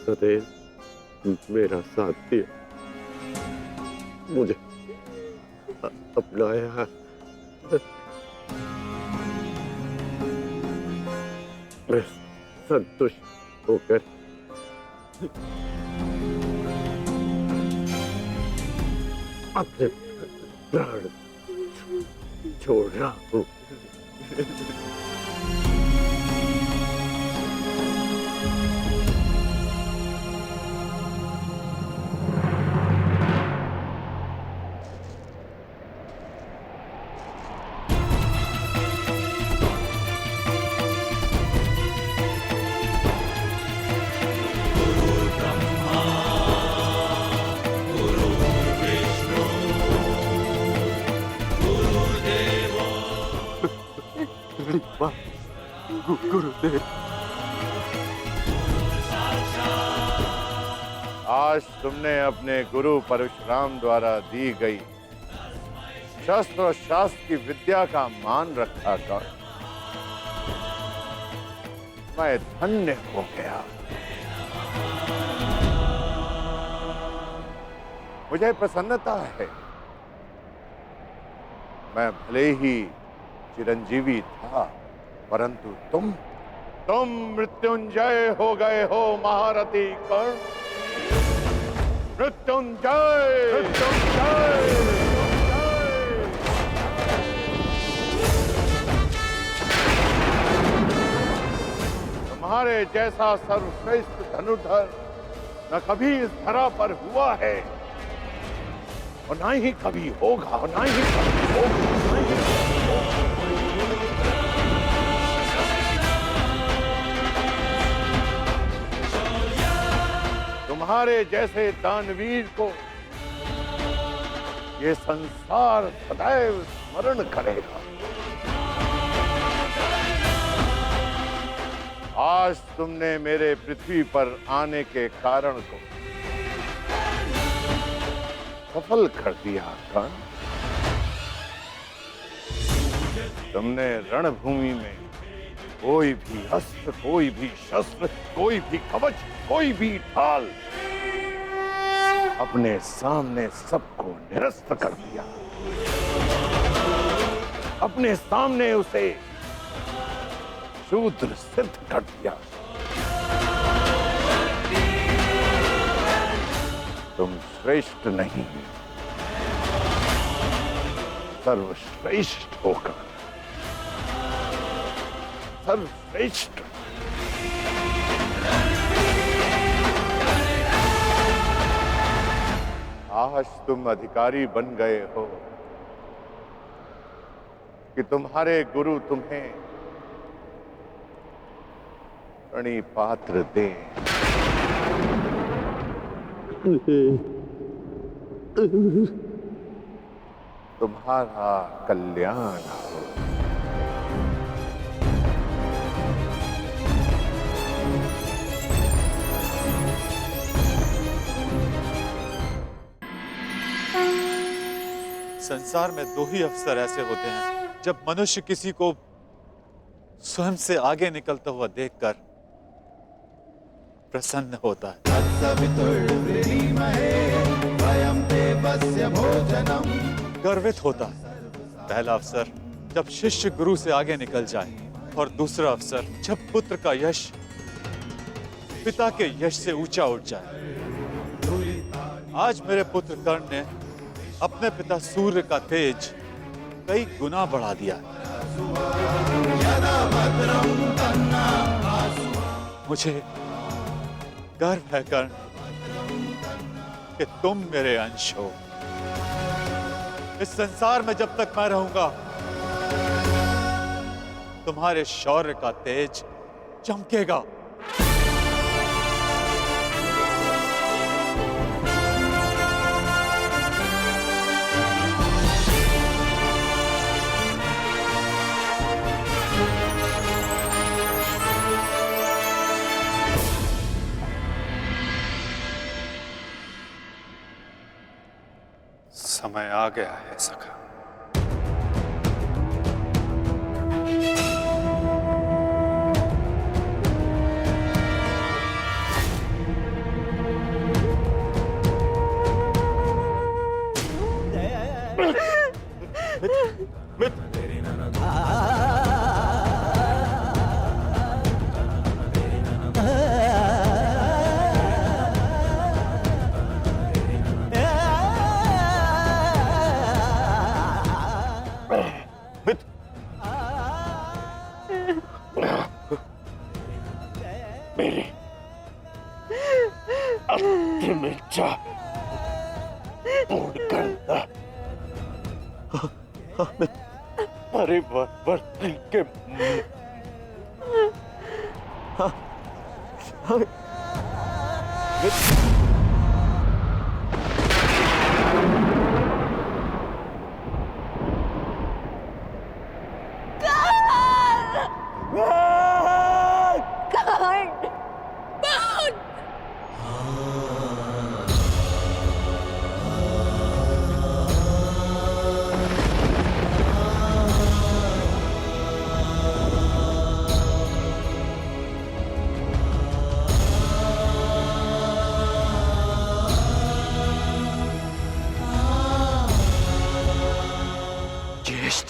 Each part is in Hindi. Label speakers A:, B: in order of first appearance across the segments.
A: सदैव मेरा साथ दिया, मुझे अपनाया। मैं संतुष्ट होकर अपने प्राण छोड़ रहा हूँ। गुरुदेव,
B: आज तुमने अपने गुरु परशुराम द्वारा दी गई शस्त्र और शास्त्र की विद्या का मान रखा कर मैं धन्य हो गया। मुझे प्रसन्नता है। मैं भले ही चिरंजीवी था, परंतु तुम मृत्युंजय हो गए हो महारथी कर्ण। मृत्युंजय, मृत्युंजय। तुम्हारे जैसा सर्वश्रेष्ठ धनुर्धर न कभी इस धरा पर हुआ है और ना ही कभी होगा, और ना ही कभी होगा, ना ही कभी होगा। तुम्हारे जैसे दानवीर को ये संसार सदैव स्मरण करेगा। आज तुमने मेरे पृथ्वी पर आने के कारण को सफल कर दिया कर्ण। तुमने रणभूमि में कोई भी अस्त्र, कोई भी शस्त्र, कोई भी कवच, कोई भी ढाल अपने सामने सबको निरस्त कर दिया। अपने सामने उसे शूद्र सिद्ध कर दिया। तुम श्रेष्ठ नहीं, सर्वश्रेष्ठ होकर सर्वश्रेष्ठ। आज तुम अधिकारी बन गए हो कि तुम्हारे गुरु तुम्हें प्रणिपात्र दे। तुम्हारा कल्याण हो।
C: संसार में दो ही अवसर ऐसे होते हैं जब मनुष्य किसी को स्वयं से आगे निकलता हुआ देखकर प्रसन्न होता है। गर्वित होता है। पहला अवसर जब शिष्य गुरु से आगे निकल जाए, और दूसरा अवसर जब पुत्र का यश पिता के यश से ऊंचा उठ जाए। आज मेरे पुत्र कर्ण ने अपने पिता सूर्य का तेज कई गुना बढ़ा दिया। मुझे गर्व है कर्ण कि तुम मेरे अंश हो। इस संसार में जब तक मैं रहूंगा, तुम्हारे शौर्य का तेज चमकेगा। समय आ गया है सखा।
A: मेरी अंतिम इच्छा पूर्ण करना हमें परिवर्तन के ज्येष्ठ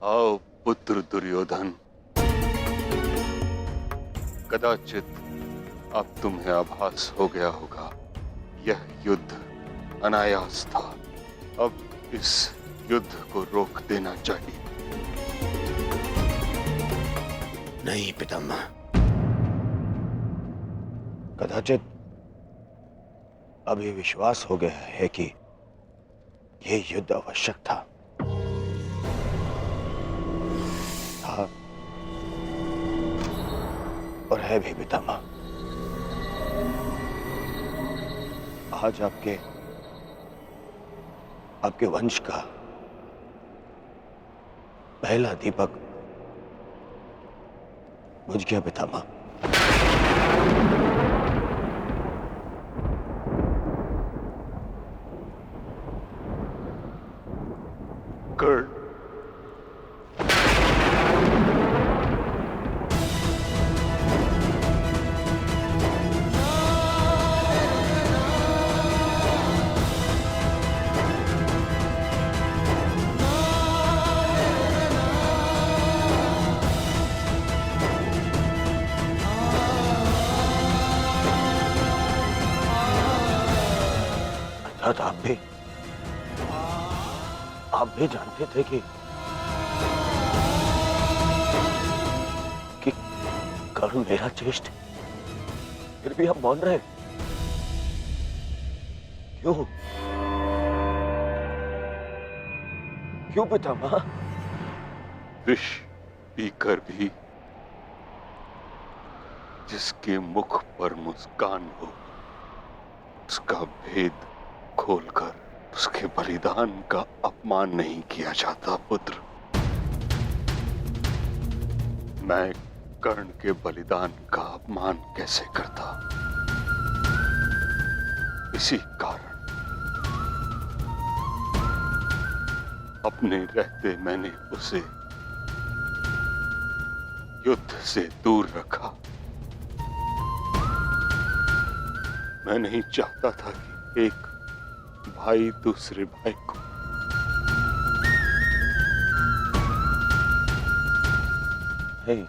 B: आओ पुत्र दुर्योधन, कदाचित अब तुम्हें आभास हो गया होगा, यह युद्ध अनायास था। अब इस युद्ध को रोक देना चाहिए।
A: नहीं पितामह, कदाचित अभी विश्वास हो गया है कि यह युद्ध आवश्यक था। और है भी पितामह। आज आपके वंश का पहला दीपक बुझ गया पितामह।
B: कर्ण,
A: अर्थात आप भी जानते थे कि कर्ण मेरा ज्येष्ठ, फिर भी आप मौन रहे क्यों? क्यों पितामह?
B: विष पीकर भी जिसके मुख पर मुस्कान हो, उसका भेद खोलकर उसके बलिदान का अपमान नहीं किया जाता पुत्र। मैं कर्ण के बलिदान का अपमान कैसे करता? इसी कारण अपने रहते मैंने उसे युद्ध से दूर रखा। मैं नहीं चाहता था कि एक भाई दूसरे भाई को
A: नहीं,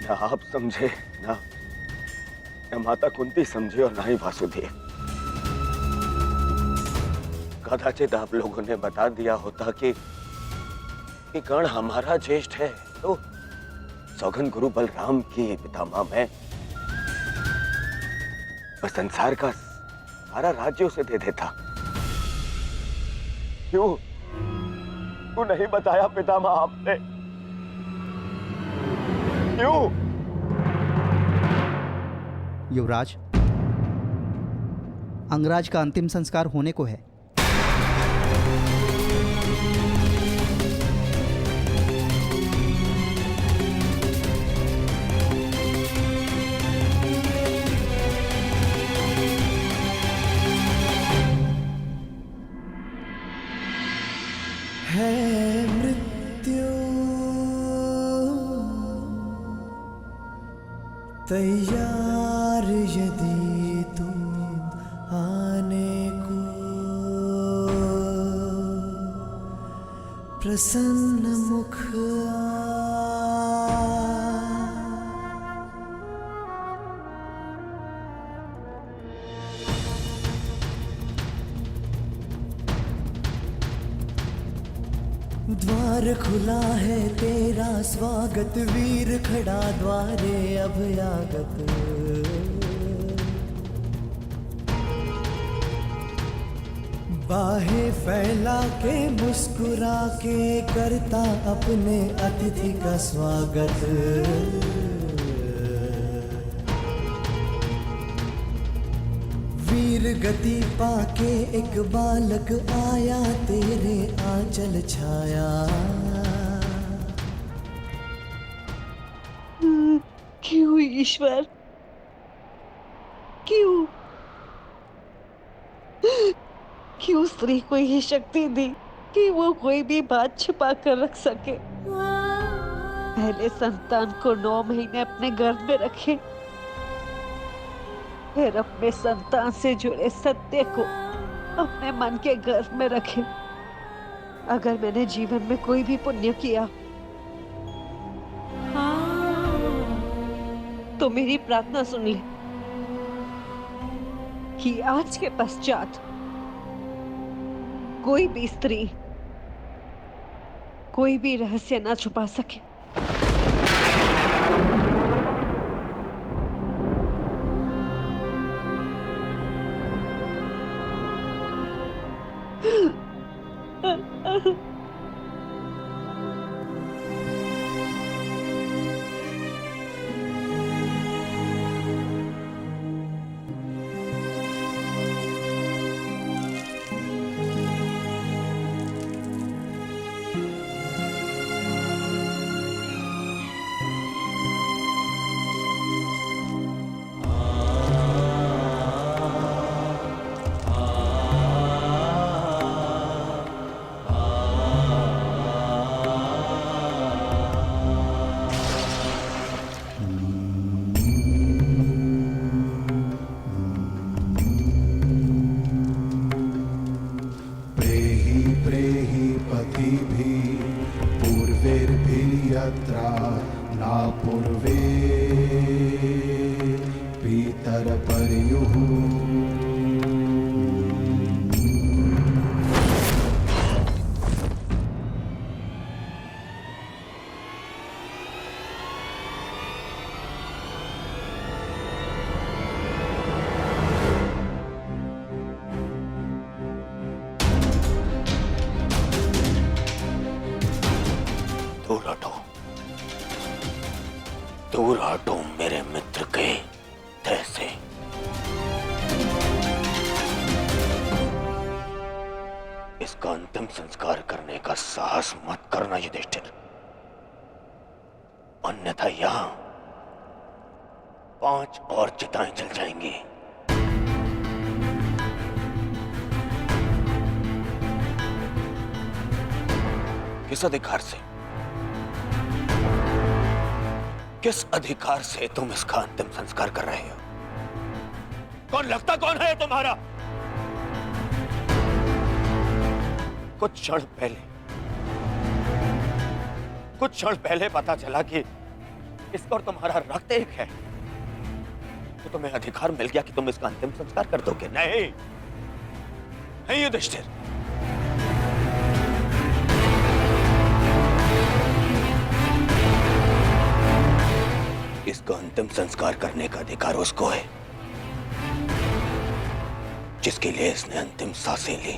A: ना आप समझे, ना माता कुंती समझे और ना ही वासुदेव। कदाचित आप लोगों ने बता दिया होता कि कर्ण हमारा ज्येष्ठ है, तो सौगन गुरु बलराम की पितामह में वह संसार का सारा राज्य उसे दे देता। क्यों नहीं बताया पितामह आपने? क्यों?
D: युवराज, अंगराज का अंतिम संस्कार होने को है।
E: है मृत्यु तैयार यदि तुम आने को, प्रसन्न मुख द्वार खुला है तेरा स्वागत, वीर खड़ा द्वारे अभयागत। बाहें फैला के मुस्कुरा के करता अपने अतिथि का स्वागत। वीर गति पाके एक बालक आया, तेरे आंचल छाया।
F: क्यों ईश्वर, क्यों क्यों स्त्री को ये शक्ति दी कि वो कोई भी बात छुपा कर रख सके? पहले संतान को 9 महीने अपने गर्भ में रखे, फिर अपने संतान से जुड़े सत्य को अपने मन के गर्भ में रखे। अगर मैंने जीवन में कोई भी पुण्य किया तो मेरी प्रार्थना सुन ले कि आज के पश्चात कोई भी स्त्री कोई भी रहस्य ना छुपा सके।
E: पूर्वे पीतर पर्युः
A: दूर हटो मेरे मित्र के देह से। इसका अंतिम संस्कार करने का साहस मत करना युधिष्ठिर, अन्यथा यहां 5 और चिताएं जल जाएंगी। किस अधिकार से, किस अधिकार से तुम इसका अंतिम संस्कार कर रहे हो? कौन लगता कौन है तुम्हारा? कुछ क्षण पहले पता चला कि इसका और तुम्हारा रक्त एक है, तो तुम्हें अधिकार मिल गया कि तुम इसका अंतिम संस्कार कर दोगे। नहीं नहीं युधिष्ठिर, इसका अंतिम संस्कार करने का अधिकार उसको है जिसके लिए इसने अंतिम सांसें ली,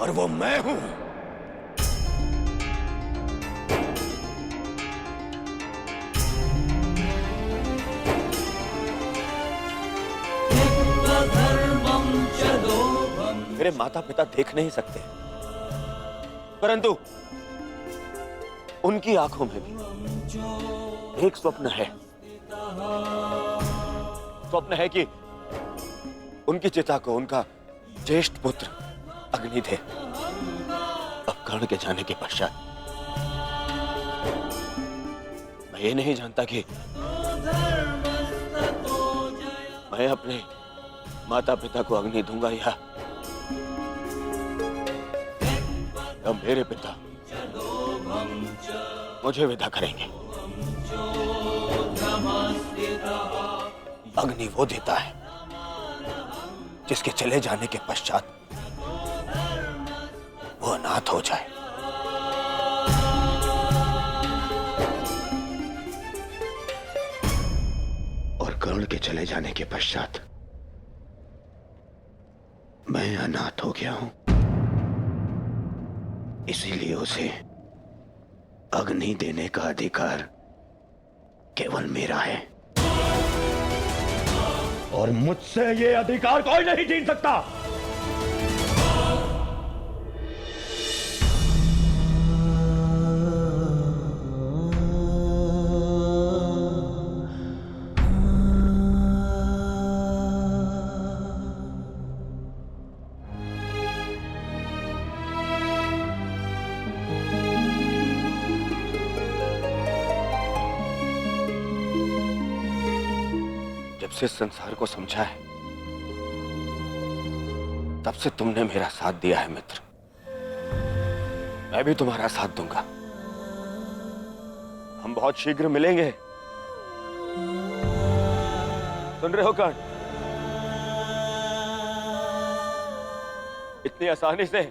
A: और वो मैं हूं। मेरे माता पिता देख नहीं सकते, परंतु उनकी आंखों में भी एक स्वप्न है। स्वप्न है कि उनकी चिता को उनका ज्येष्ठ पुत्र अग्नि दे। अब कर्ण के जाने के पश्चात मैं ये नहीं जानता कि मैं अपने माता पिता को अग्नि दूंगा या मेरे पिता मुझे विदा करेंगे। अग्नि वो देता है जिसके चले जाने के पश्चात वो अनाथ हो जाए। और कर्ण के चले जाने के पश्चात मैं अनाथ हो गया हूं, इसीलिए उसे अग्नि देने का अधिकार केवल मेरा है, और मुझसे ये अधिकार कोई नहीं छीन सकता। जब से संसार को समझा है तब से तुमने मेरा साथ दिया है मित्र, मैं भी तुम्हारा साथ दूंगा। हम बहुत शीघ्र मिलेंगे, सुन रहे हो कर्ण? इतनी आसानी से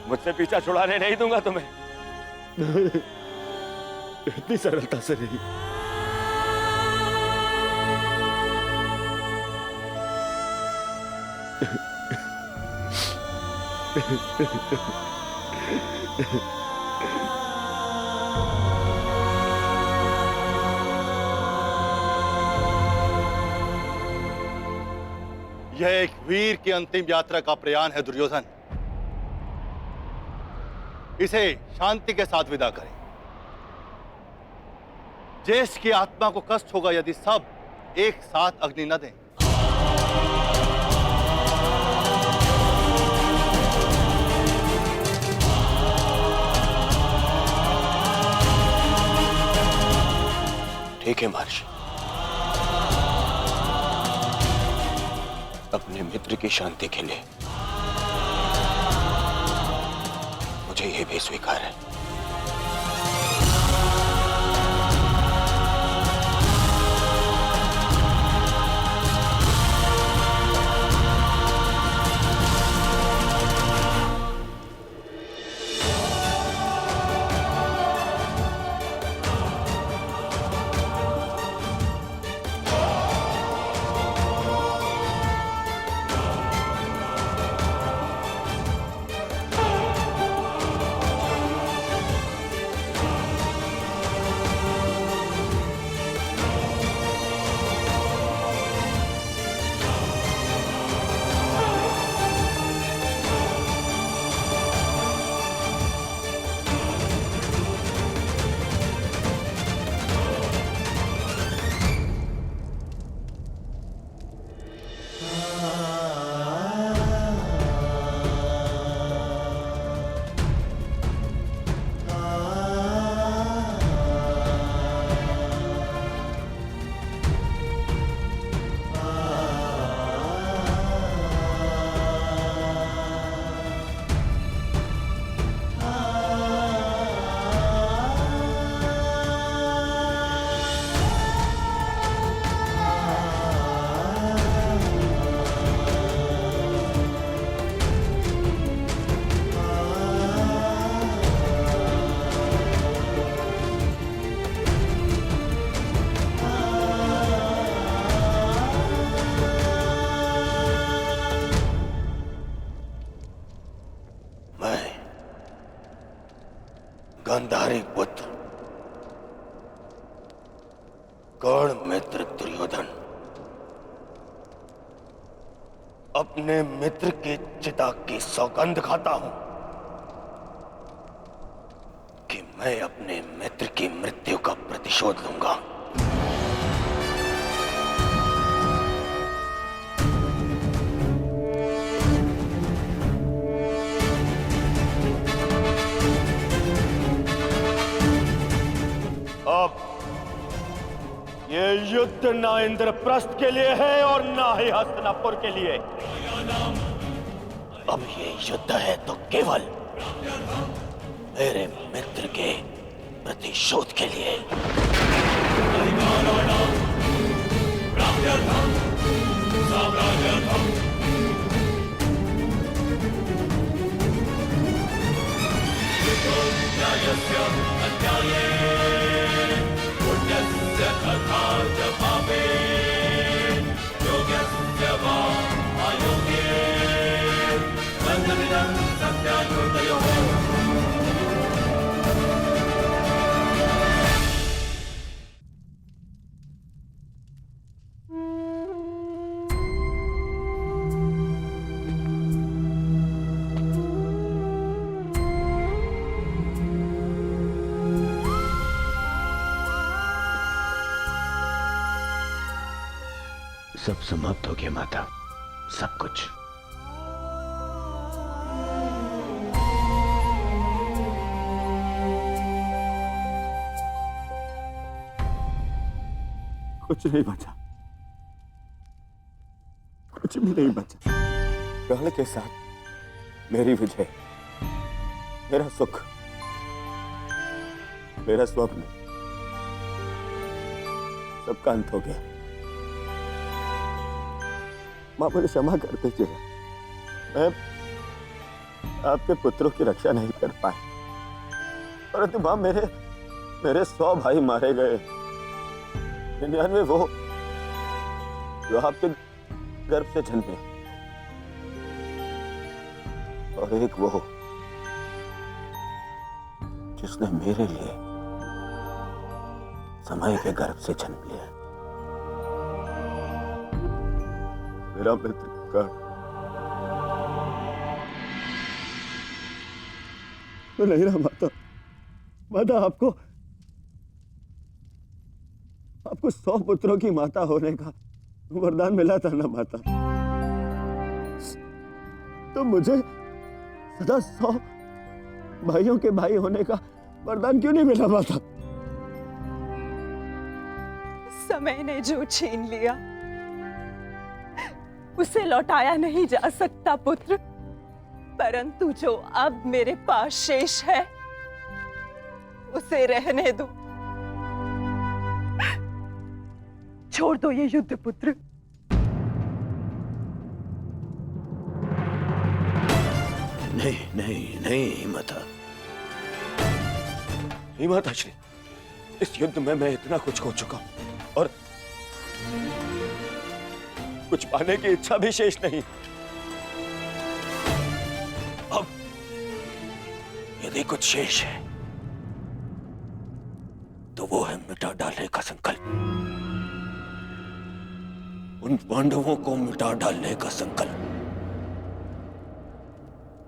A: मुझसे पीछा छुड़ाने नहीं दूंगा तुम्हें। इतनी सरलता से नहीं।
G: यह एक वीर की अंतिम यात्रा का प्रयाण है दुर्योधन। इसे शांति के साथ विदा करें। ज्येष्ठ की आत्मा को कष्ट होगा यदि सब एक साथ अग्नि न दें।
A: ठीक है महर्षि, अपने मित्र की शांति के लिए मुझे यह भी स्वीकार है। गांधारी पुत्र कर्ण मित्र दुर्योधन अपने मित्र की चिता की सौगंध खाता हूं कि मैं अपने मित्र की मृत्यु का प्रतिशोध लूंगा। अब ये युद्ध ना इंद्रप्रस्थ के लिए है और ना ही हस्तिनापुर के लिए। अब ये युद्ध है तो केवल मेरे मित्र के प्रतिशोध के लिए। सब समाप्त हो गया माता, सब कुछ। कुछ नहीं बचा, कुछ भी नहीं बचा। कर्ण के साथ मेरी विजय, मेरा सुख, मेरा स्वप्न, सबका अंत हो गया। मां मुझे क्षमा कर दीजिए, मैं आपके पुत्रों की रक्षा नहीं कर पाया, परंतु मां मेरे 100 भाई मारे गए, 99 वो जो आपके गर्भ से जन्मे, और एक वो जिसने मेरे लिए समय के गर्भ से जन्म लिया। मेरा मित्र कर्ण, मैं नहीं रहा माता। माता आपको 100 पुत्रों की माता होने का वरदान मिला था ना माता, तो मुझे सदा 100 भाइयों के भाई होने का वरदान क्यों नहीं मिला माता?
H: समय ने जो छीन लिया उसे लौटाया नहीं जा सकता पुत्र, परंतु जो अब मेरे पास शेष है उसे रहने दो। छोड़ दो ये युद्ध पुत्र।
A: नहीं नहीं नहीं माता, नहीं माता श्री, इस युद्ध में मैं इतना कुछ खो चुका हूं और कुछ पाने की इच्छा भी शेष नहीं। अब यदि कुछ शेष है तो वो है मिटा डालने का संकल्प, उन पांडवों को मिटा डालने का संकल्प।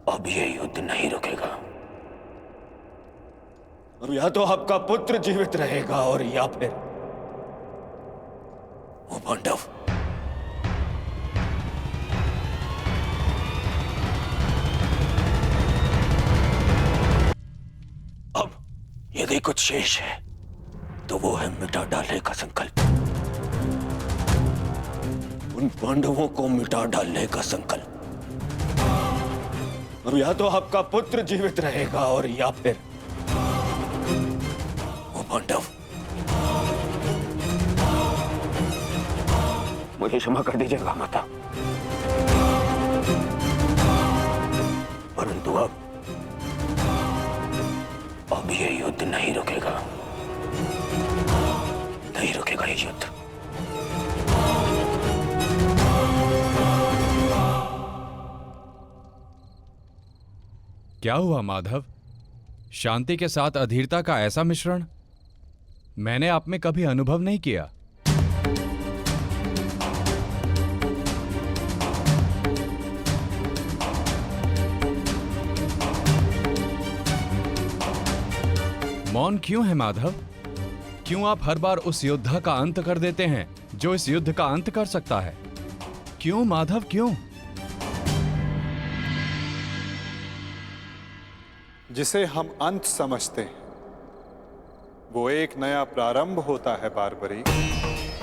A: अब ये युद्ध नहीं रुकेगा। अब या तो आपका पुत्र जीवित रहेगा और या फिर वो पांडव। अब यदि कुछ शेष है तो वो है मिटा डालने का संकल्प, उन पांडवों को मिटा डालने का संकल्प। अब या तो आपका पुत्र जीवित रहेगा और या फिर वो पांडव। मुझे क्षमा कर दीजिएगा माता, परंतु अब ये युद्ध नहीं रुकेगा, नहीं रुकेगा ये युद्ध।
I: क्या हुआ माधव? शांति के साथ अधीरता का ऐसा मिश्रण मैंने आप में कभी अनुभव नहीं किया। मौन क्यों है माधव? क्यों आप हर बार उस योद्धा का अंत कर देते हैं जो इस युद्ध का अंत कर सकता है? क्यों माधव, क्यों?
C: जिसे हम अंत समझते हैं वो एक नया प्रारंभ होता है बारबरी।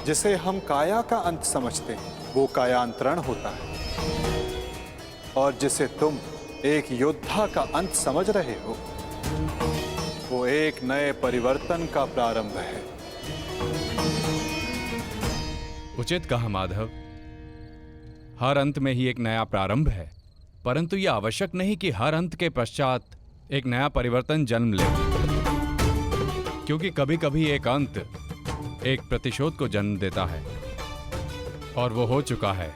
C: जिसे हम काया का अंत समझते हैं वो कायांतरण होता है। और जिसे तुम एक योद्धा का अंत समझ रहे हो वो एक नए परिवर्तन का प्रारंभ है।
I: उचित कहा माधव। हर अंत में ही एक नया प्रारंभ है, परंतु यह आवश्यक नहीं कि हर अंत के पश्चात एक नया परिवर्तन जन्म ले, क्योंकि कभी कभी एक अंत एक प्रतिशोध को जन्म देता है, और वो हो चुका है।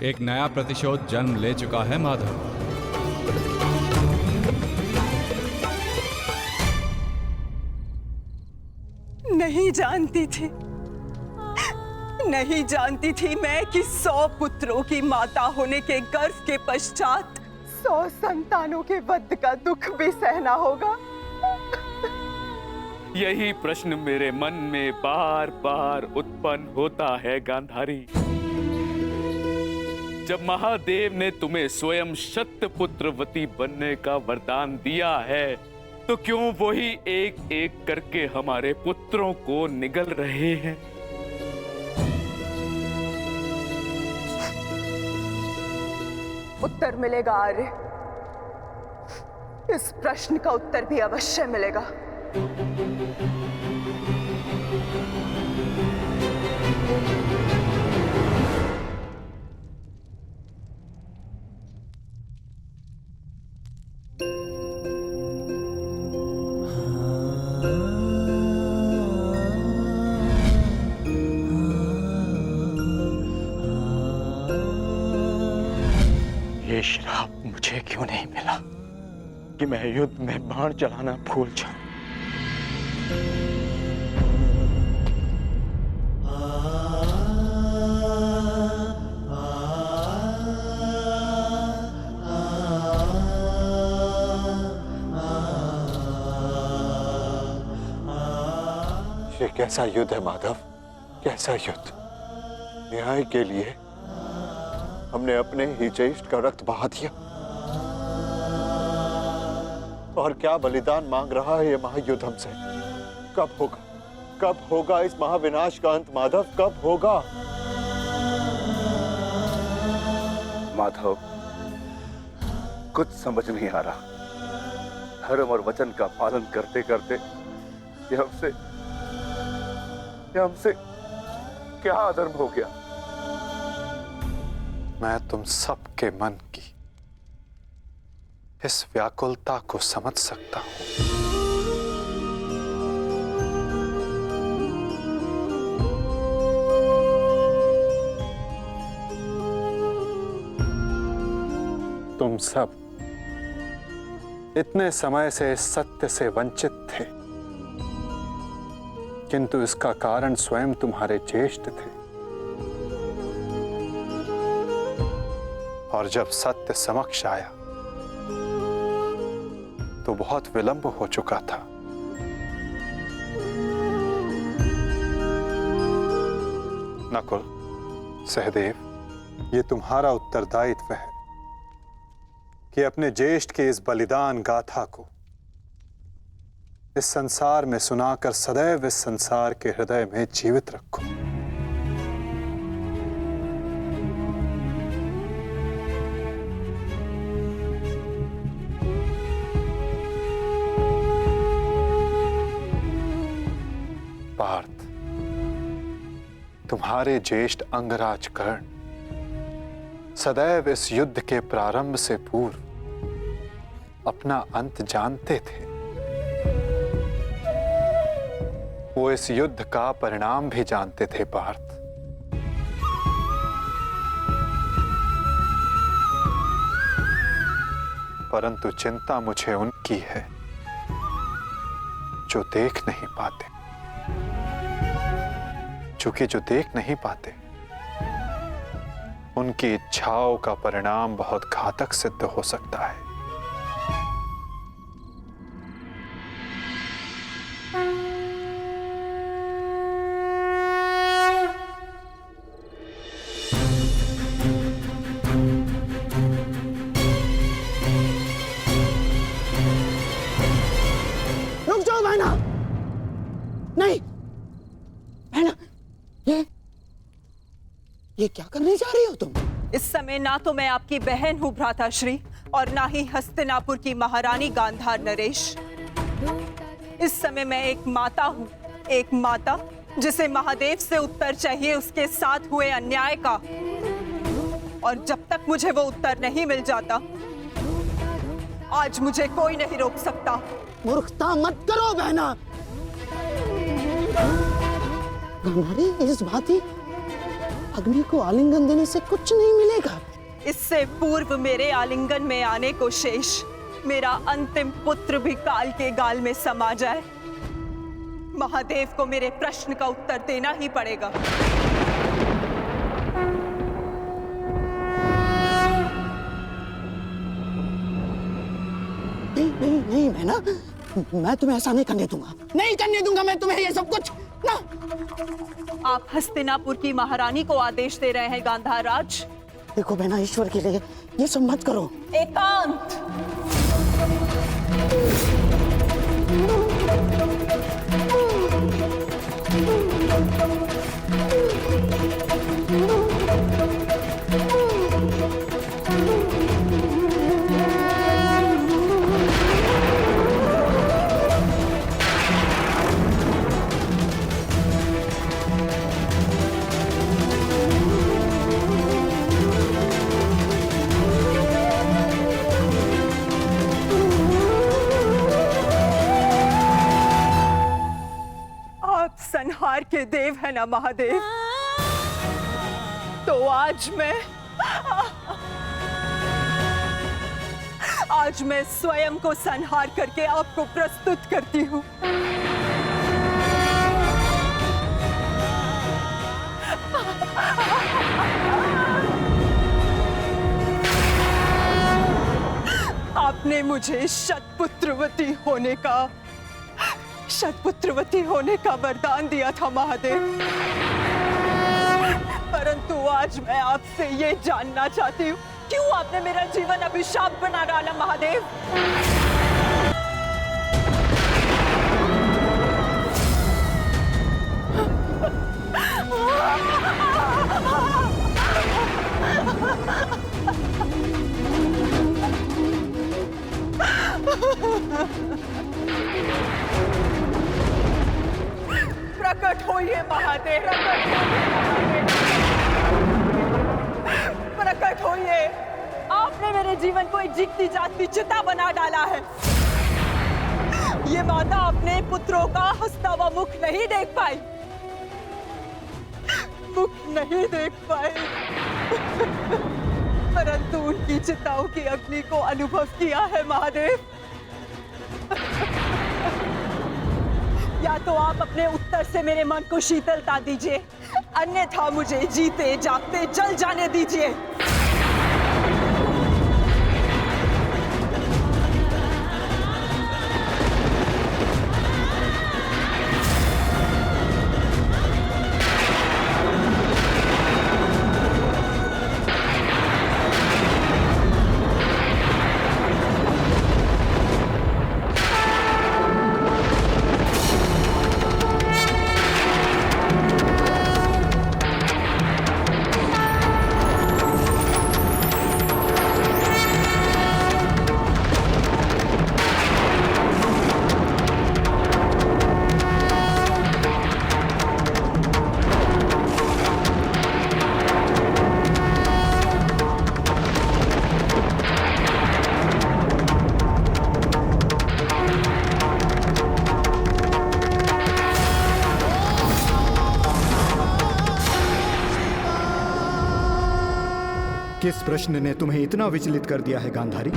I: एक नया प्रतिशोध जन्म ले चुका है माधव।
H: नहीं जानती थी मैं कि 100 पुत्रों की माता होने के गर्व के पश्चात 100 संतानों के वध का दुख भी सहना होगा।
J: यही प्रश्न मेरे मन में बार बार उत्पन्न होता है गांधारी। जब महादेव ने तुम्हें स्वयं शतपुत्रवती बनने का वरदान दिया है तो क्यों वही एक एक करके हमारे पुत्रों को निगल रहे हैं?
H: उत्तर मिलेगा आर्य। इस प्रश्न का उत्तर भी अवश्य मिलेगा।
A: ये श्राप मुझे क्यों नहीं मिला कि मैं युद्ध में बाण चलाना भूल जाऊं?
C: ये कैसा युद्ध है माधव, कैसा युद्ध? न्याय के लिए हमने अपने ही ज्येष्ठ का रक्त बहा दिया, और क्या बलिदान मांग रहा है ये महायुद्ध हमसे? कब होगा इस महाविनाश का अंत माधव? कब होगा?
G: माधव, कुछ समझ नहीं आ रहा। धर्म और वचन का पालन करते करते ये हमसे क्या अधर्म हो गया?
C: मैं तुम सबके मन की इस व्याकुलता को समझ सकता हूं। तुम सब इतने समय से इस सत्य से वंचित थे, किंतु इसका कारण स्वयं तुम्हारे ज्येष्ठ थे। और जब सत्य समक्ष आया तो बहुत विलंब हो चुका था। नकुल, सहदेव, ये तुम्हारा उत्तरदायित्व है कि अपने ज्येष्ठ के इस बलिदान गाथा को इस संसार में सुनाकर सदैव इस संसार के हृदय में जीवित रखो। पार्थ, तुम्हारे ज्येष्ठ अंगराज कर्ण सदैव इस युद्ध के प्रारंभ से पूर्व अपना अंत जानते थे। वो इस युद्ध का परिणाम भी जानते थे पार्थ। परंतु चिंता मुझे उनकी है जो देख नहीं पाते, क्योंकि जो देख नहीं पाते उनकी इच्छाओं का परिणाम बहुत घातक सिद्ध हो सकता है।
E: रुक जाओ बहना, नहीं बहना, ये क्या करने जा रही हो तुम?
H: इस समय ना तो मैं आपकी बहन हूँ भ्राताश्री, और ना ही हस्तिनापुर की महारानी गांधार नरेश। इस समय मैं एक माता हूँ, एक माता जिसे महादेव से उत्तर चाहिए उसके साथ हुए अन्याय का, और जब तक मुझे वो उत्तर नहीं मिल जाता आज मुझे कोई नहीं रोक सकता।
E: मूर्खता मत करो बहना। गांधारी, इस बात ही अग्नि को आलिंगन देने से कुछ नहीं मिलेगा।
H: इससे पूर्व मेरे आलिंगन में आने को शेष मेरा अंतिम पुत्र भी काल के गाल में समा जाए, महादेव को मेरे प्रश्न का उत्तर देना ही पड़ेगा।
E: नहीं नहीं नहीं बहना, मैं तुम्हें ऐसा नहीं करने दूंगा, नहीं करने दूंगा मैं तुम्हें ये सब कुछ ना।
H: आप हस्तिनापुर की महारानी को आदेश दे रहे हैं गांधार राज?
E: देखो बहना, ईश्वर के लिए ये सब मत करो।
H: एकांत। संहार के देव है ना महादेव, तो आज मैं स्वयं को संहार करके आपको प्रस्तुत करती हूँ। आपने मुझे शतपुत्रवती होने का वरदान दिया था महादेव, परंतु आज मैं आपसे ये जानना चाहती हूँ, क्यों आपने मेरा जीवन अभिशाप बना डाला महादेव? प्रकट होइए महादेव, प्रकट होइए। आपने मेरे जीवन को एक जीती जागती चिता बना डाला है। ये माता अपने पुत्रों का हंसता हुआ मुख नहीं देख पाई, परंतु उनकी चिताओं की अग्नि को अनुभव किया है महादेव। या तो आप अपने उत्तर से मेरे मन को शीतलता दीजिए, अन्यथा मुझे जीते जागते जल जाने दीजिए।
K: किस प्रश्न ने तुम्हें इतना विचलित कर दिया है गांधारी?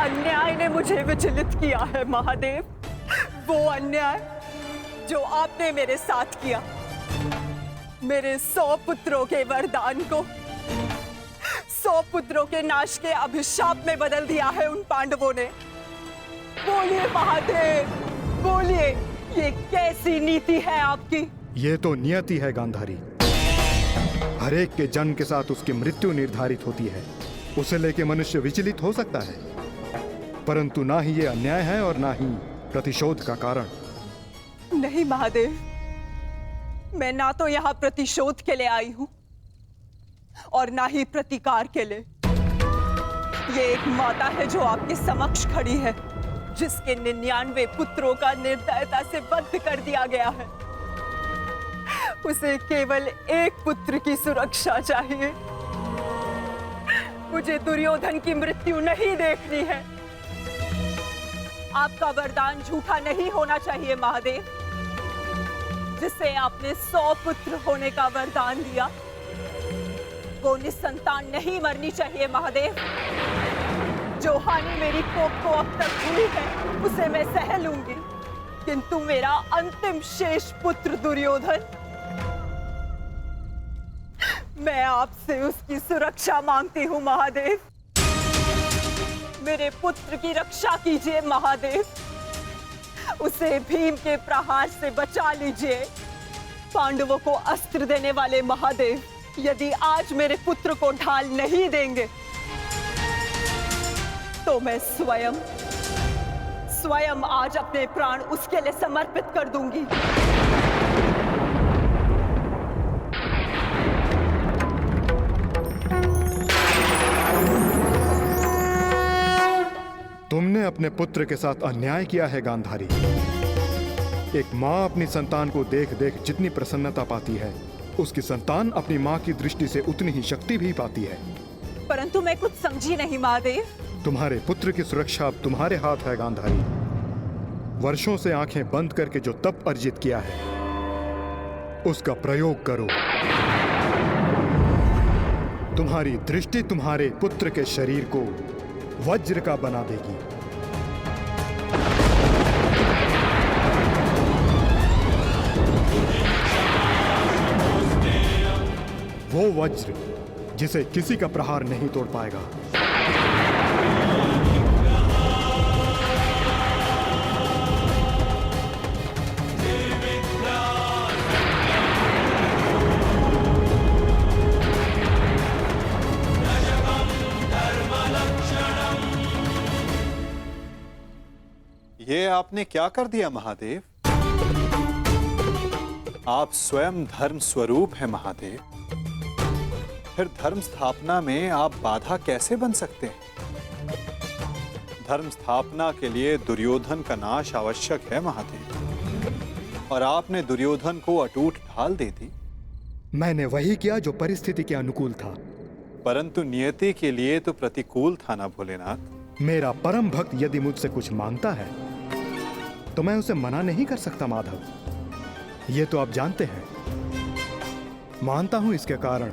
H: अन्याय ने मुझे विचलित किया है महादेव। वो अन्याय जो आपने मेरे साथ किया। मेरे 100 पुत्रों के वरदान को 100 पुत्रों के नाश के अभिशाप में बदल दिया है उन पांडवों ने। बोलिए महादेव, बोलिए, ये कैसी नीति है आपकी?
K: ये तो नियति है गांधारी। हर एक के जन्म के साथ उसकी मृत्यु निर्धारित होती है। उसे लेके मनुष्य विचलित हो सकता है, परंतु ना ही ये अन्याय है और ना ही प्रतिशोध का कारण।
H: नहीं महादेव, मैं ना तो यहाँ प्रतिशोध के लिए आई हूँ और ना ही प्रतिकार के लिए। ये एक माता है जो आपके समक्ष खड़ी है, जिसके 99 पुत्रों का निर्दयता से वध कर दिया गया है। उसे केवल एक पुत्र की सुरक्षा चाहिए। मुझे दुर्योधन की मृत्यु नहीं देखनी है। आपका वरदान झूठा नहीं होना चाहिए महादेव। जिसे आपने 100 पुत्र होने का वरदान दिया, वो निसंतान नहीं मरनी चाहिए महादेव। जो हानि मेरी कोख को अब तक हुई है, उसे मैं सह लूंगी, किंतु मेरा अंतिम शेष पुत्र दुर्योधन, मैं आपसे उसकी सुरक्षा मांगती हूँ महादेव। मेरे पुत्र की रक्षा कीजिए महादेव। उसे भीम के प्रहार से बचा लीजिए। पांडवों को अस्त्र देने वाले महादेव, यदि आज मेरे पुत्र को ढाल नहीं देंगे तो मैं स्वयं आज अपने प्राण उसके लिए समर्पित कर दूंगी।
K: तुमने अपने पुत्र के साथ अन्याय किया है गांधारी। एक माँ अपनी संतान को देख देख जितनी प्रसन्नता पाती है, उसकी संतान अपनी माँ की दृष्टि से उतनी ही शक्ति भी पाती है।
H: परंतु मैं कुछ समझी नहीं महादेव।
K: तुम्हारे पुत्र की सुरक्षा अब तुम्हारे हाथ है गांधारी। वर्षों से आंखें बंद करके जो तप अर्जित किया है, उसका प्रयोग करो। तुम्हारी दृष्टि तुम्हारे पुत्र के शरीर को वज्र का बना देगी। वो वज्र जिसे किसी का प्रहार नहीं तोड़ पाएगा।
C: ये आपने क्या कर दिया महादेव? आप स्वयं धर्म स्वरूप हैं महादेव। फिर धर्म स्थापना में आप बाधा कैसे बन सकते हैं? धर्म स्थापना के लिए दुर्योधन का नाश आवश्यक है महादेव, और आपने दुर्योधन को अटूट ढाल दे दी।
K: मैंने वही किया जो परिस्थिति के अनुकूल था।
C: परंतु नियति के लिए तो प्रतिकूल था ना भोलेनाथ।
K: मेरा परम भक्त यदि मुझसे कुछ मांगता है तो मैं उसे मना नहीं कर सकता माधव। ये तो आप जानते हैं। मानता हूं इसके कारण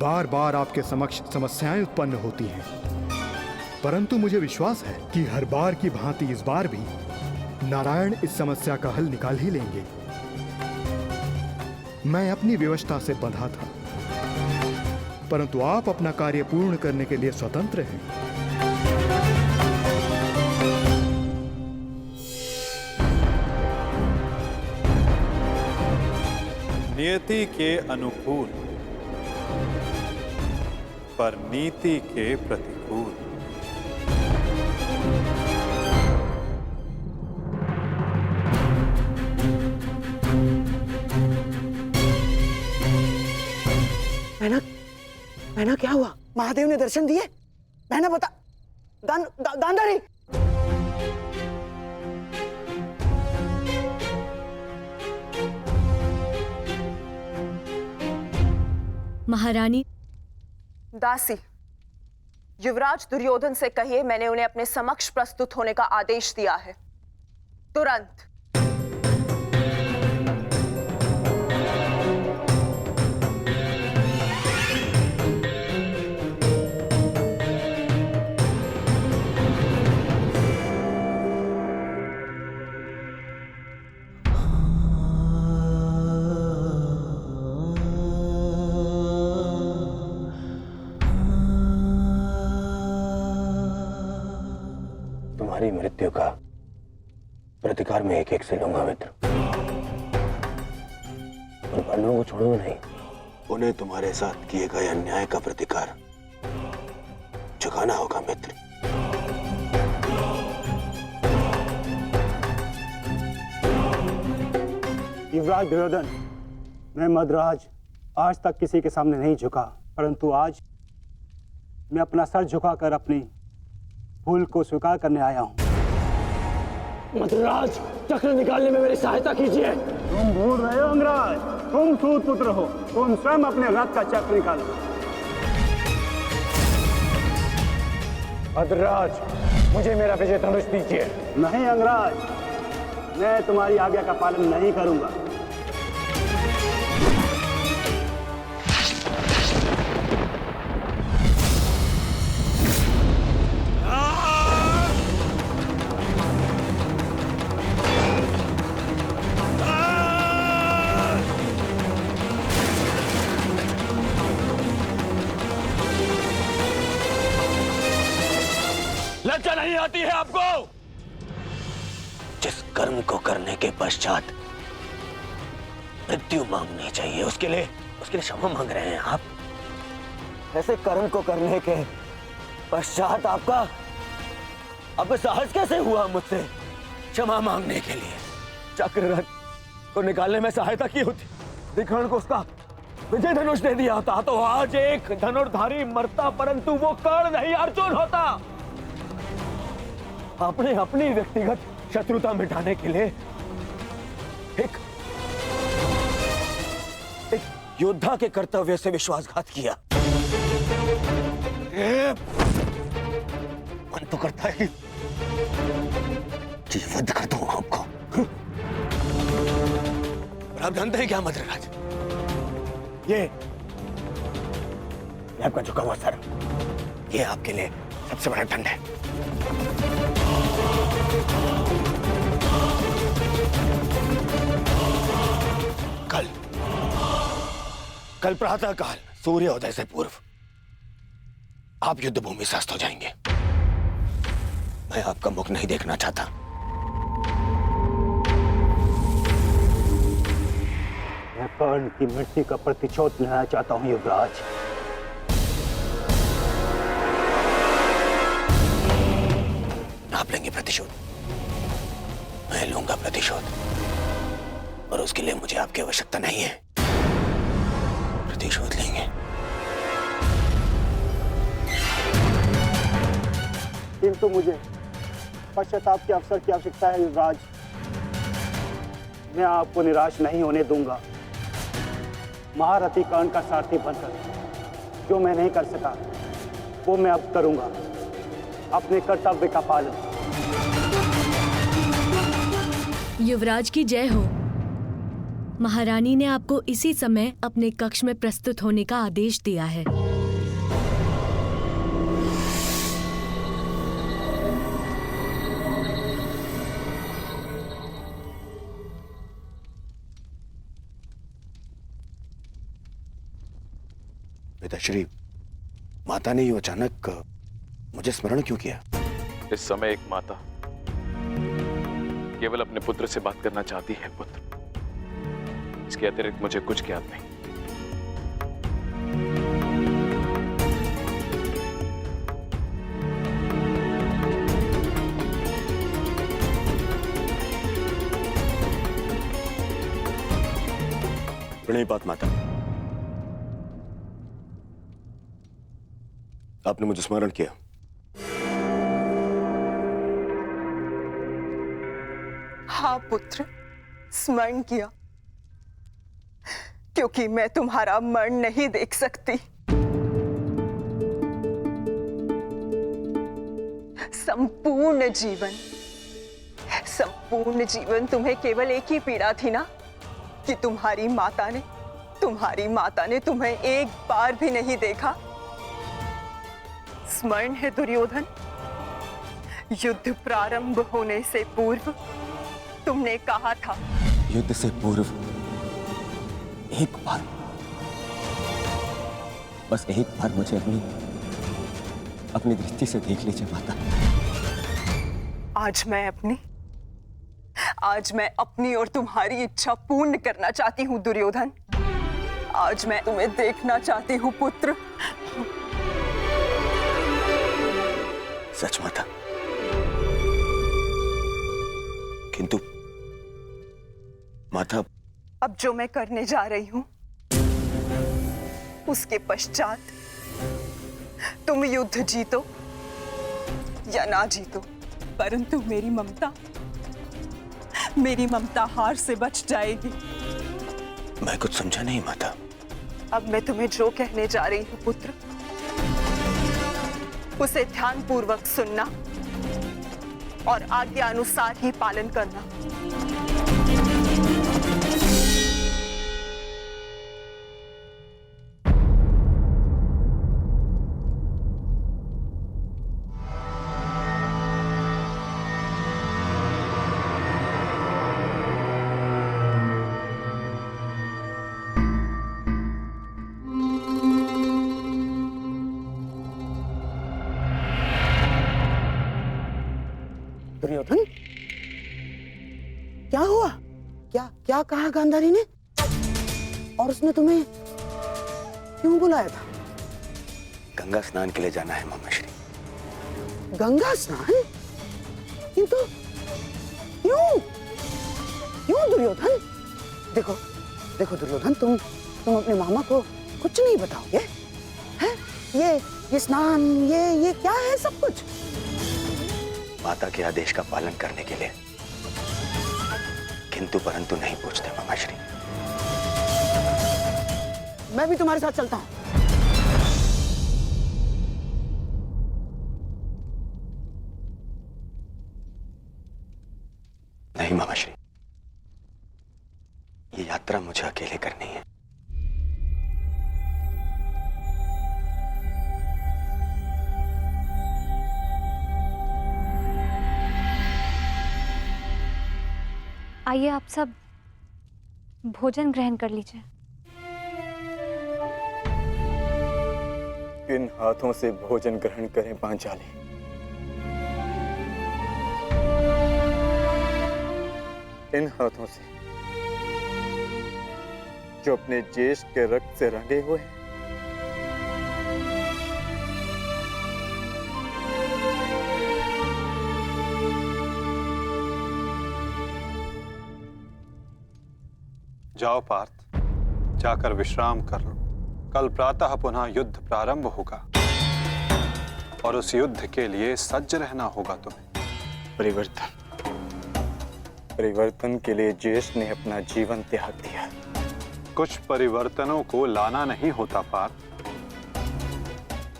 K: बार बार आपके समक्ष समस्याएं उत्पन्न होती हैं, परंतु मुझे विश्वास है कि हर बार की भांति इस बार भी नारायण इस समस्या का हल निकाल ही लेंगे। मैं अपनी व्यवस्था से बंधा था, परंतु आप अपना कार्य पूर्ण करने के लिए स्वतंत्र हैं।
C: नियति के अनुकूल पर नीति के प्रतिकूल।
L: मैना क्या हुआ? महादेव ने दर्शन दिए? मैना बता। गांधारी
M: महारानी।
H: दासी, युवराज दुर्योधन से कहिए मैंने उन्हें अपने समक्ष प्रस्तुत होने का आदेश दिया है। तुरंत।
A: मृत्यु का प्रतिकार में एक एक से लूंगा मित्र, और पांडवों को छोड़ूंगा नहीं। उन्हें तुम्हारे साथ किए गए अन्याय का प्रतिकार चुकाना होगा मित्र।
N: युवराज दुर्योधन, मैं मद्राज आज तक किसी के सामने नहीं झुका, परंतु आज मैं अपना सर झुकाकर अपनी भूल को स्वीकार करने आया हूं।
O: मद्राज, चक्र निकालने में मेरी सहायता कीजिए।
N: तुम भूल रहे हो अंगराज, तुम सूत पुत्र हो, तुम स्वयं अपने रथ का चक्र निकालो।
O: मद्राज, मुझे मेरा विजय धनुष दीजिए।
N: नहीं अंगराज, मैं तुम्हारी आज्ञा का पालन नहीं करूंगा।
A: लज्जा नहीं आती है आपको? जिस कर्म को करने के पश्चात मृत्यु मांगनी चाहिए, उसके लिए क्षमा मांग रहे हैं आप। ऐसे कर्म को करने के पश्चात आपका अब साहस कैसे हुआ मुझसे क्षमा मांगने के लिए? चक्ररथ को निकालने में सहायता की होती, विकर्ण को उसका विजय धनुष दे दिया होता, तो आज एक धनुर्धारी मरता, परंतु वो कर्ण नहीं अर्जुन होता। आपने अपनी व्यक्तिगत शत्रुता मिटाने के लिए एक योद्धा के कर्तव्य से विश्वासघात किया। मन तो करता है कि वध कर दूं आपको। और आप जानते हैं क्या मद्रराज, ये आपका झुका हुआ सर, ये आपके लिए सबसे बड़ा दंड है। कल प्रातः काल सूर्योदय से पूर्व आप युद्ध भूमि से अस्त हो जाएंगे। मैं आपका मुख नहीं देखना चाहता।
N: मैं कर्ण की मृत्यु का प्रतिशोध लेना चाहता हूं युवराज।
A: आप लेंगे प्रतिशोध? मैं लूंगा प्रतिशोध, और उसके लिए मुझे आपकी आवश्यकता नहीं है। प्रतिशोध लेंगे।
N: किंतु मुझे पश्चाताप के अवसर की आवश्यकता है युवराज। मैं आपको निराश नहीं होने दूंगा। महारथी कर्ण का सारथी बनकर जो मैं नहीं कर सका, वो मैं अब करूंगा, अपने कर्तव्य का पालन।
M: युवराज की जय हो। महारानी ने आपको इसी समय अपने कक्ष में प्रस्तुत होने का आदेश दिया है।
A: पिताश्री, माता ने यूं अचानक मुझे स्मरण क्यों किया?
J: इस समय एक माता केवल अपने पुत्र से बात करना चाहती है पुत्र, इसके अतिरिक्त मुझे कुछ ज्ञात नहीं।
A: प्रणिपात माता, आपने मुझे स्मरण किया।
H: हाँ पुत्र, स्मरण किया, क्योंकि मैं तुम्हारा मरण नहीं देख सकती। संपूर्ण जीवन तुम्हें केवल एक ही पीड़ा थी ना, कि तुम्हारी माता ने तुम्हें एक बार भी नहीं देखा। स्मरण है दुर्योधन, युद्ध प्रारंभ होने से पूर्व तुमने कहा था,
A: युद्ध से पूर्व एक बार, बस एक बार मुझे अपनी दृष्टि से देख लीजिए माता।
H: आज मैं अपनी और तुम्हारी इच्छा पूर्ण करना चाहती हूँ दुर्योधन। आज मैं तुम्हें देखना चाहती हूँ पुत्र।
A: सच माता, किंतु माता,
H: अब जो मैं करने जा रही हूँ उसके पश्चात तुम युद्ध जीतो या ना जीतो, परंतु मेरी ममता हार से बच जाएगी।
A: मैं कुछ समझा नहीं माता।
H: अब मैं तुम्हें जो कहने जा रही हूँ पुत्र, उसे ध्यानपूर्वक सुनना और आज्ञा अनुसार ही पालन करना।
L: दुर्योधन, क्या हुआ? क्या कहा गांधारी ने? और उसने तुम्हें क्यों बुलाया था?
A: गंगा स्नान के लिए जाना है मामाश्री।
L: गंगा स्नान? किंतु क्यों दुर्योधन? देखो दुर्योधन, तुम अपने मामा को कुछ नहीं बताओगे? हैं? ये स्नान, ये क्या है सब कुछ?
A: माता के आदेश का पालन करने के लिए किंतु परंतु नहीं पूछते मामाश्री।
L: मैं भी तुम्हारे साथ चलता हूं।
A: नहीं मामाश्री, ये यात्रा मुझे अकेले करनी है।
P: आइए आप सब भोजन ग्रहण कर लीजिए।
N: किन हाथों से भोजन ग्रहण करें पांचाली? इन हाथों से जो अपने ज्येष्ठ के रक्त से रंगे हुए हैं।
C: जाओ पार्थ, जाकर विश्राम कर लो। कल प्रातः पुनः युद्ध प्रारंभ होगा और उस युद्ध के लिए सज्ज रहना होगा तुम्हें।
N: परिवर्तन के लिए ज्येष्ठ ने अपना जीवन त्याग दिया।
C: कुछ परिवर्तनों को लाना नहीं होता पार्थ,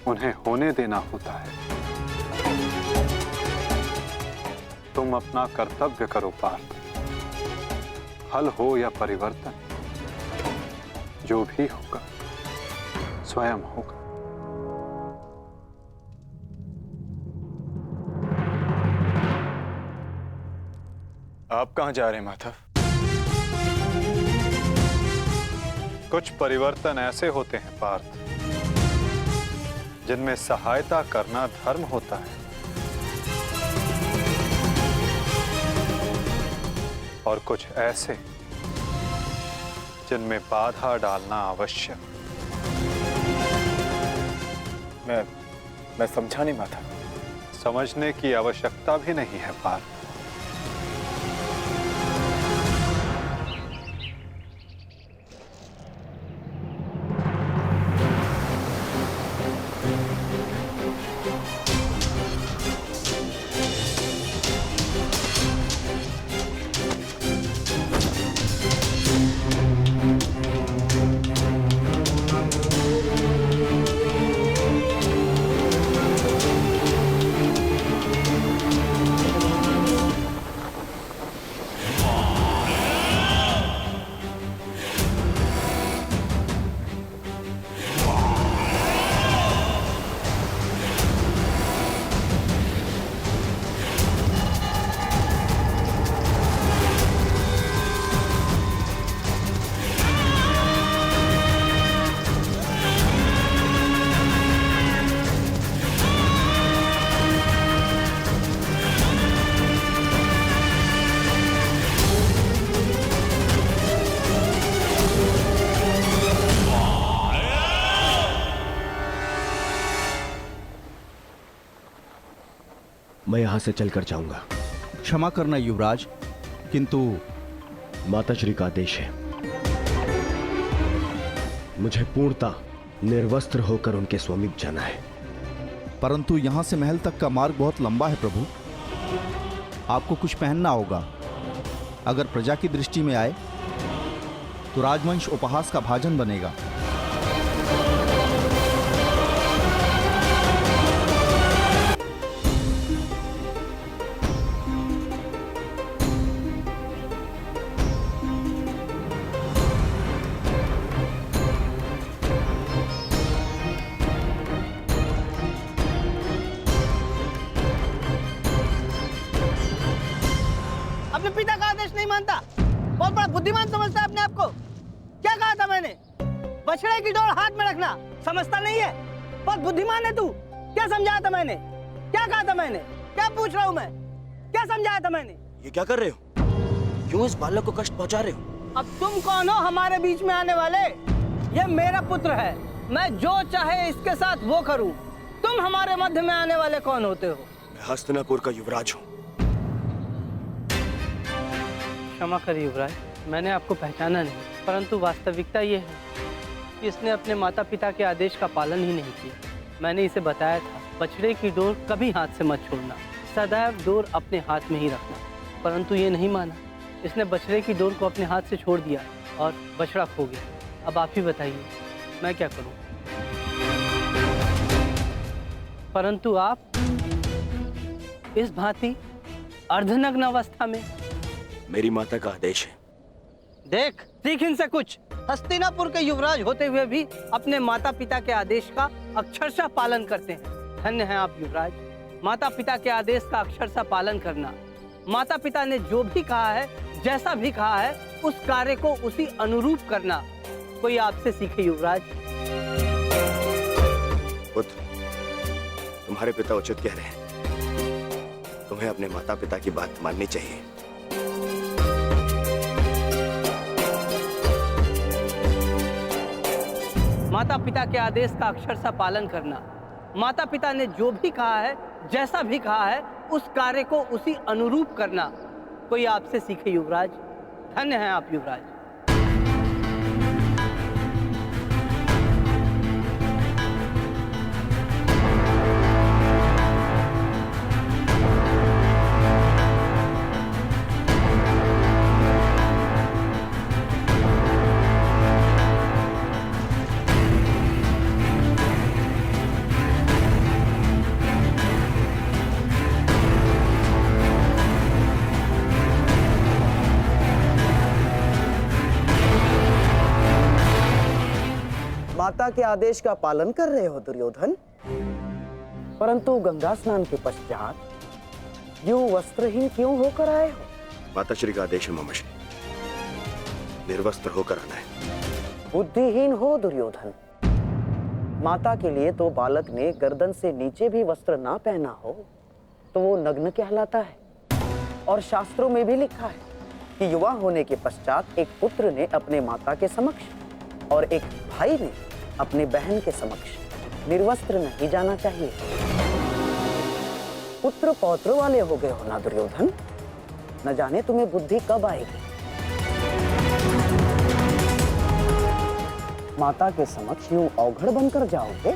C: उन्हें होने देना होता है। तुम अपना कर्तव्य करो पार्थ। फल हो या परिवर्तन, जो भी होगा स्वयं होगा।
N: आप कहां जा रहे हैं माधव?
C: कुछ परिवर्तन ऐसे होते हैं पार्थ जिनमें सहायता करना धर्म होता है, और कुछ ऐसे जिनमें बाधा डालना आवश्यक।
N: मैं समझा नहीं माता।
C: समझने की आवश्यकता भी नहीं है पार्थ।
Q: मैं यहां से चलकर जाऊंगा।
D: क्षमा करना युवराज, किंतु
Q: माताश्री का आदेश है। मुझे पूर्णतः निर्वस्त्र होकर उनके समीप जाना है।
D: परंतु यहां से महल तक का मार्ग बहुत लंबा है प्रभु, आपको कुछ पहनना होगा। अगर प्रजा की दृष्टि में आए तो राजवंश उपहास का भाजन बनेगा।
R: अपने पिता का आदेश नहीं मानता, बहुत बड़ा बुद्धिमान समझता है अपने आप को। क्या कहा था मैंने? बछड़े की डोर हाथ में रखना, समझता नहीं है? बहुत बुद्धिमान है तू। क्या समझाया था मैंने? क्या कहा था मैंने? क्या पूछ रहा हूँ मैं? क्या समझाया था मैंने?
Q: ये क्या कर रहे हो? क्यों इस बालक को कष्ट पहुंचा रहे हो?
R: अब तुम कौन हो हमारे बीच में आने वाले? ये मेरा पुत्र है, मैं जो चाहे इसके साथ वो करूं। तुम हमारे मध्य में आने वाले कौन होते हो?
Q: मैं हस्तिनापुर का युवराज हूँ।
R: क्षमा करिए युवराज, मैंने आपको पहचाना नहीं, परंतु वास्तविकता ये है कि इसने अपने माता पिता के आदेश का पालन ही नहीं किया। मैंने इसे बताया था, बछड़े की डोर कभी हाथ से मत छोड़ना, सदैव डोर अपने हाथ में ही रखना, परंतु ये नहीं माना। इसने बछड़े की डोर को अपने हाथ से छोड़ दिया और बछड़ा खो गया। अब आप ही बताइए, मैं क्या करूं? परंतु आप इस भांति अर्धनग्न अवस्था में।
Q: मेरी माता का आदेश है।
R: देख, सीख इनसे कुछ। हस्तिनापुर के युवराज होते हुए भी अपने माता पिता के आदेश का अक्षरशः पालन करते हैं। धन्य हैं आप युवराज। माता पिता के आदेश का अक्षरशः पालन करना, माता पिता ने जो भी कहा है, जैसा भी कहा है, उस कार्य को उसी अनुरूप करना कोई आपसे सीखे युवराज।
Q: पुत्र, तुम्हारे पिता उचित कह रहे हैं। तुम्हें अपने माता पिता की बात माननी चाहिए।
R: माता पिता के आदेश का अक्षरशः पालन करना, माता पिता ने जो भी कहा है, जैसा भी कहा है, उस कार्य को उसी अनुरूप करना कोई आपसे सीखे युवराज। धन्य हैं आप युवराज।
L: माता के आदेश का पालन कर रहे हो दुर्योधन, परंतु गंगा स्नान के पश्चात यूं वस्त्रहीन क्यों होकर आए हो?
Q: माताश्री का आदेश है मामाश्री, निर्वस्त्र होकर आना है।
L: बुद्धिहीन हो दुर्योधन। माता के लिए तो बालक ने गर्दन से नीचे भी वस्त्र ना पहना हो तो वो नग्न कहलाता है। और शास्त्रों में भी लिखा है कि युवा होने के पश्चात एक पुत्र ने अपने माता के समक्ष और एक भाई ने अपनी बहन के समक्ष निर्वस्त्र नहीं जाना चाहिए। पुत्र पौत्र वाले हो गए हो ना दुर्योधन, न जाने तुम्हें बुद्धि कब आएगी। माता के समक्ष यूं अवघड़ बनकर जाओगे?